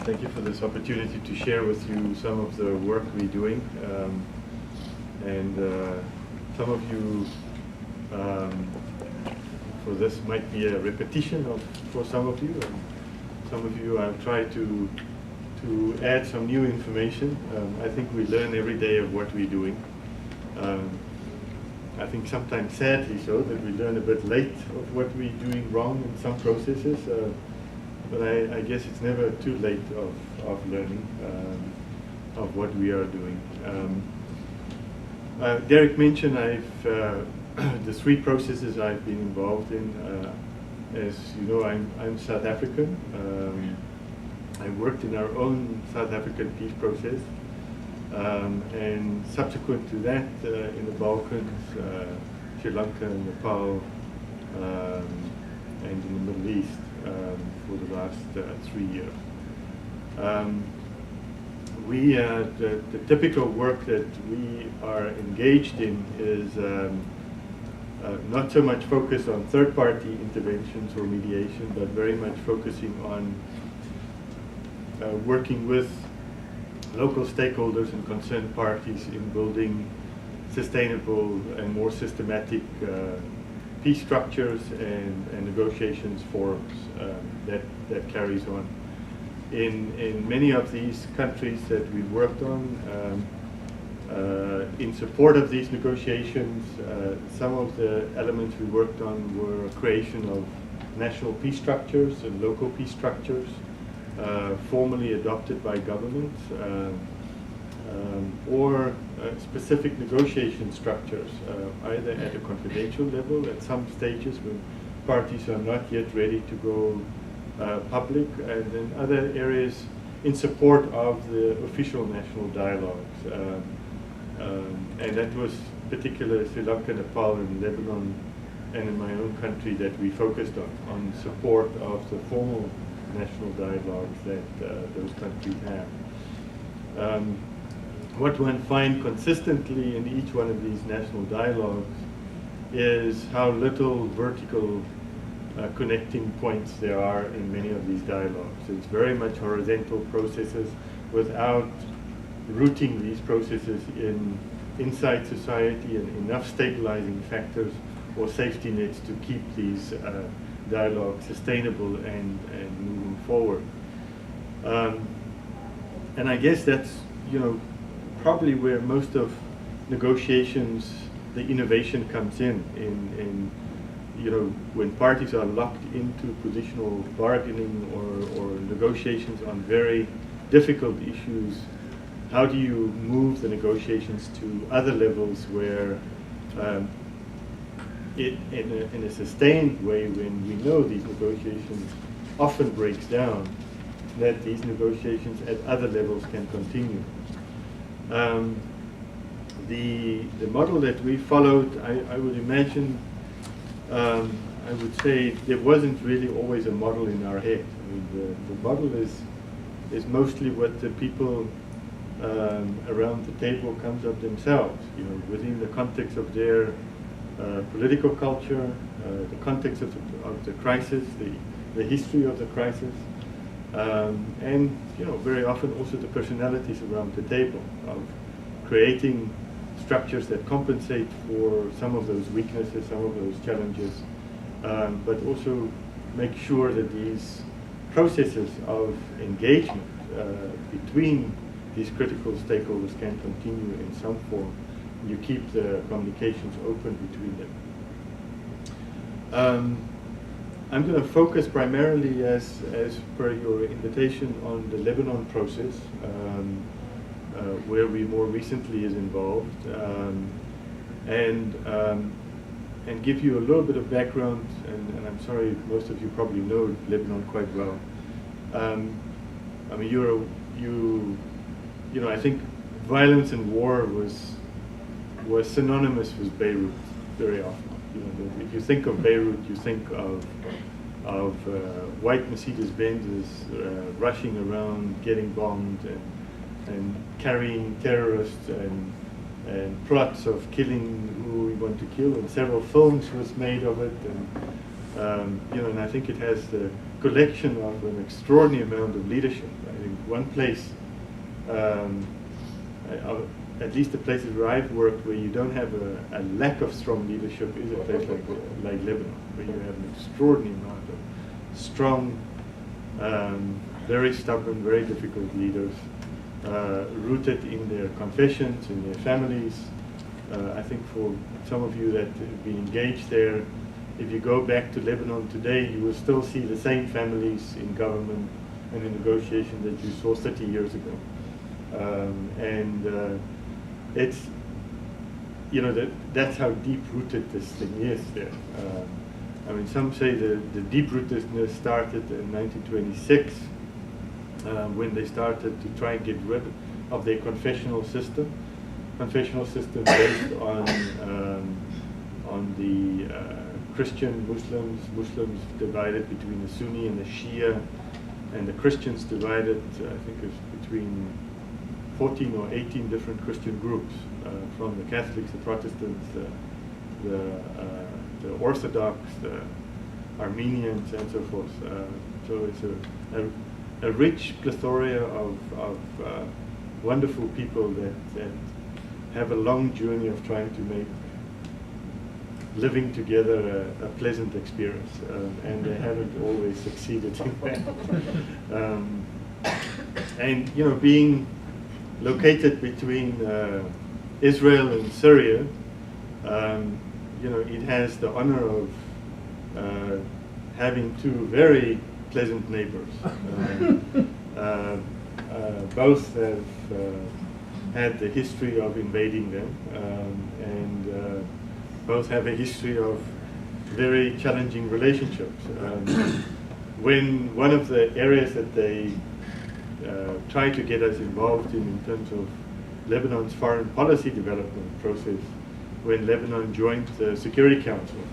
Thank you for this opportunity to share with you some of the work we're doing. Some of you, for this might be a repetition for some of you, and some of you I'll try to add some new information. I think we learn every day of what we're doing. I think sometimes sadly so that we learn a bit late of what we're doing wrong in some processes, but I guess it's never too late of learning of what we are doing. Derek mentioned the three processes I've been involved in. As you know, I'm South African. I worked in our own South African peace process. And subsequent to that, in the Balkans, Sri Lanka, Nepal, and in the Middle East for the last 3 years. The typical work that we are engaged in is not so much focused on third-party interventions or mediation, but very much focusing on working with local stakeholders and concerned parties in building sustainable and more systematic peace structures and negotiations forums that carries on. In many of these countries that we worked on, in support of these negotiations, some of the elements we worked on were creation of national peace structures and local peace structures, formally adopted by governments, or specific negotiation structures, either at a confidential level at some stages when parties are not yet ready to go public, and in other areas in support of the official national dialogues. And that was particularly Sri Lanka, Nepal, and Lebanon, and in my own country that we focused on support of the formal national dialogues that those countries have. What one finds consistently in each one of these national dialogues is how little vertical connecting points there are in many of these dialogues. It's very much horizontal processes without rooting these processes inside society and enough stabilizing factors or safety nets to keep these dialogue sustainable and moving forward. And I guess that's, probably where most of negotiations, the innovation comes in when parties are locked into positional bargaining or negotiations on very difficult issues. How do you move the negotiations to other levels where in a sustained way, when we know these negotiations often breaks down, that these negotiations at other levels can continue. The model that we followed, I would imagine, I would say there wasn't really always a model in our head. I mean, the model is mostly what the people around the table comes up themselves, within the context of their political culture, the context of the crisis, the history of the crisis, and very often also the personalities around the table of creating structures that compensate for some of those weaknesses, some of those challenges, but also make sure that these processes of engagement between these critical stakeholders can continue in some form. You keep the communications open between them. I'm going to focus primarily, as per your invitation, on the Lebanon process, where we more recently is involved, and give you a little bit of background. And I'm sorry, most of you probably know Lebanon quite well. I mean, I think violence and war was synonymous with Beirut very often. If you think of Beirut, you think of white Mercedes-Benzes rushing around, getting bombed, and carrying terrorists and plots of killing who we want to kill. And several films was made of it. And I think it has the collection of an extraordinary amount of leadership. I think one place, at least the places where I've worked, where you don't have a lack of strong leadership, is a place like Lebanon, where you have an extraordinary amount of strong, very stubborn, very difficult leaders, rooted in their confessions, in their families. I think for some of you that have been engaged there, if you go back to Lebanon today, you will still see the same families in government and in negotiation that you saw 30 years ago. It's, that's how deep-rooted this thing is there. I mean, some say the deep-rootedness started in 1926 when they started to try and get rid of their confessional system. Confessional system based on the Christian Muslims divided between the Sunni and the Shia, and the Christians divided, I think it's between 14 or 18 different Christian groups, from the Catholics, the Protestants, the Orthodox, the Armenians, and so forth. So it's a rich plethora of wonderful people that have a long journey of trying to make living together a pleasant experience, and they haven't always succeeded in that. And being located between Israel and Syria, it has the honor of having two very pleasant neighbors. Both have had the history of invading them, and both have a history of very challenging relationships. When one of the areas that they tried to get us involved in terms of Lebanon's foreign policy development process, when Lebanon joined the Security Council,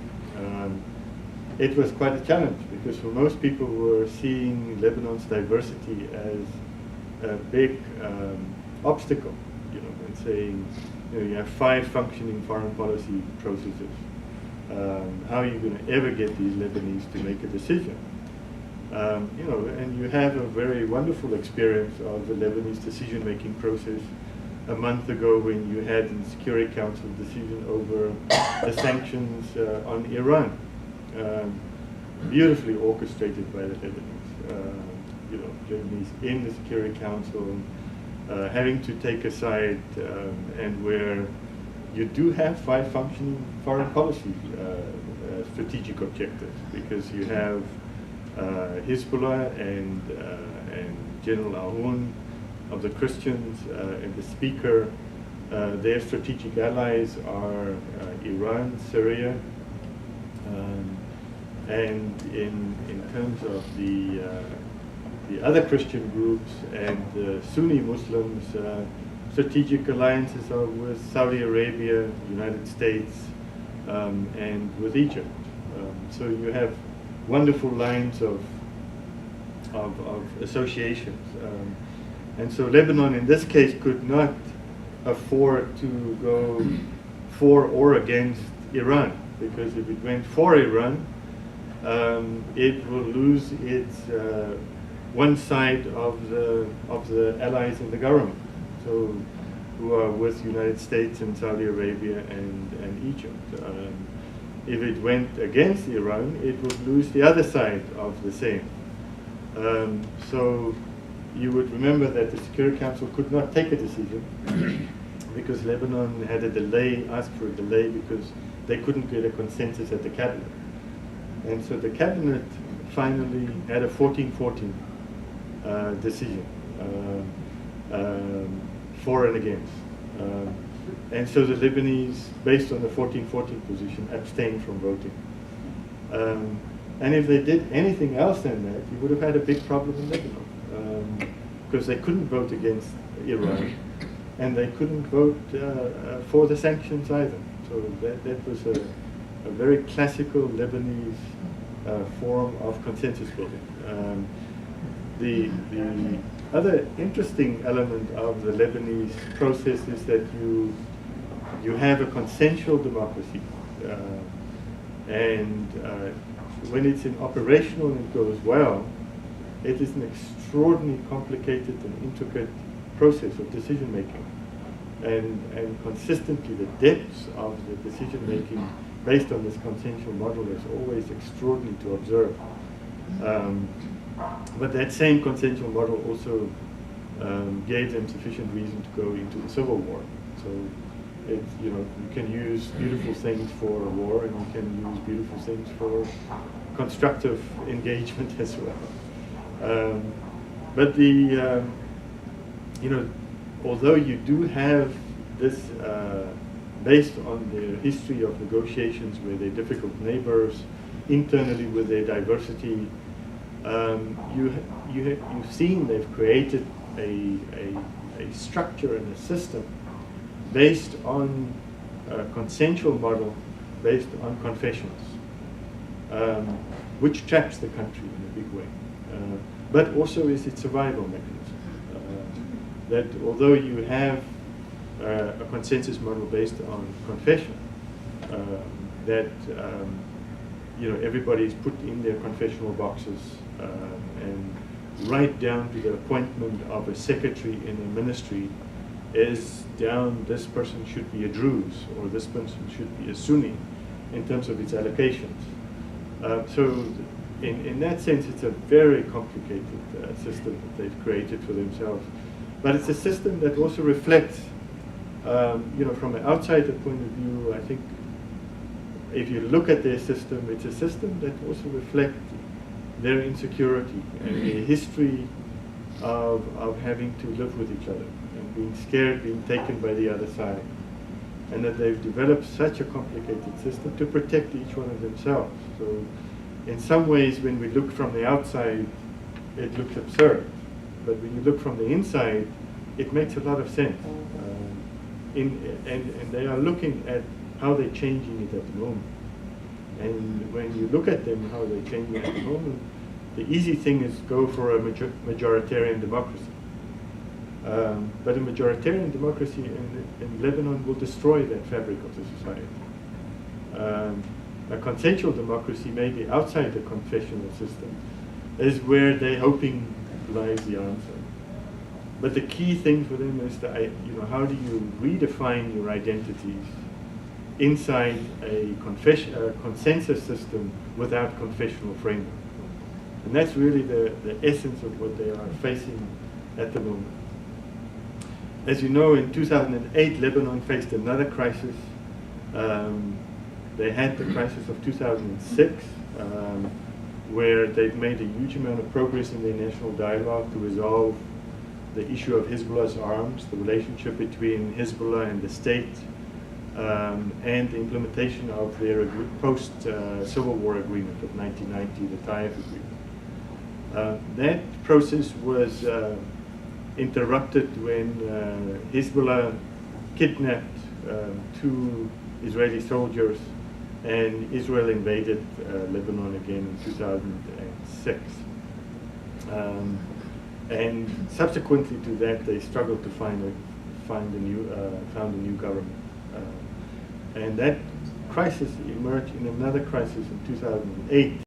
it was quite a challenge, because for most people who were seeing Lebanon's diversity as a big obstacle, and saying, you have 5 functioning foreign policy processes. How are you going to ever get these Lebanese to make a decision? And you have a very wonderful experience of the Lebanese decision-making process a month ago, when you had in the Security Council decision over the sanctions on Iran, beautifully orchestrated by the Lebanese. Lebanese in the Security Council, having to take a side, and where you do have 5 functioning foreign policy strategic objectives, because you have Hezbollah and General Aoun of the Christians, and the speaker. Their strategic allies are Iran, Syria, and in terms of the other Christian groups and the Sunni Muslims, strategic alliances are with Saudi Arabia, United States, and with Egypt. So you have wonderful lines of associations. And so Lebanon, in this case, could not afford to go for or against Iran, because if it went for Iran, it will lose its one side of the allies in the government, so who are with United States and Saudi Arabia and Egypt. If it went against Iran, it would lose the other side of the same. So you would remember that the Security Council could not take a decision because Lebanon had a delay, asked for a delay because they couldn't get a consensus at the cabinet. And so the cabinet finally had a 14-14 decision, for and against. And so the Lebanese, based on the 14-14 position, abstained from voting. And if they did anything else than that, you would have had a big problem in Lebanon, because they couldn't vote against Iran, and they couldn't vote for the sanctions either. So that was a very classical Lebanese form of consensus building. The other interesting element of the Lebanese process is that you have a consensual democracy, and when it's in operational and it goes well, it is an extraordinarily complicated and intricate process of decision making. And consistently the depths of the decision making based on this consensual model is always extraordinary to observe. But that same consensual model also gave them sufficient reason to go into the Civil War. So you can use beautiful things for a war, and you can use beautiful things for constructive engagement as well. But although you do have this based on their history of negotiations with their difficult neighbors, internally with their diversity, you've seen they've created a structure and a system based on a consensual model based on confessions, which traps the country in a big way, but also is its survival mechanism. That although you have a consensus model based on confession, that everybody is put in their confessional boxes, and right down to the appointment of a secretary in a ministry is down, this person should be a Druze or this person should be a Sunni in terms of its allocations. So in that sense, it's a very complicated system that they've created for themselves. But it's a system that also reflects, from an outsider point of view, I think if you look at their system, it's a system that also reflects their insecurity and the history of having to live with each other and being scared, being taken by the other side. And that they've developed such a complicated system to protect each one of themselves. So in some ways, when we look from the outside, it looks absurd. But when you look from the inside, it makes a lot of sense. And they are looking at how they're changing it at the moment. And when you look at them, how they're changing it at the moment, the easy thing is go for a majoritarian democracy. But a majoritarian democracy in Lebanon will destroy that fabric of the society. A consensual democracy, maybe outside the confessional system, is where they're hoping lies the answer. But the key thing for them is that, how do you redefine your identities inside a consensus system without confessional framework? And that's really the essence of what they are facing at the moment. As you know, in 2008, Lebanon faced another crisis. They had the crisis of 2006, where they've made a huge amount of progress in their national dialogue to resolve the issue of Hezbollah's arms, the relationship between Hezbollah and the state, and the implementation of their post-Civil War agreement of 1990, the Taif agreement. That process was interrupted when Hezbollah kidnapped 2 Israeli soldiers, and Israel invaded Lebanon again in 2006. And subsequently to that, they struggled to found a new government. And that crisis emerged in another crisis in 2008.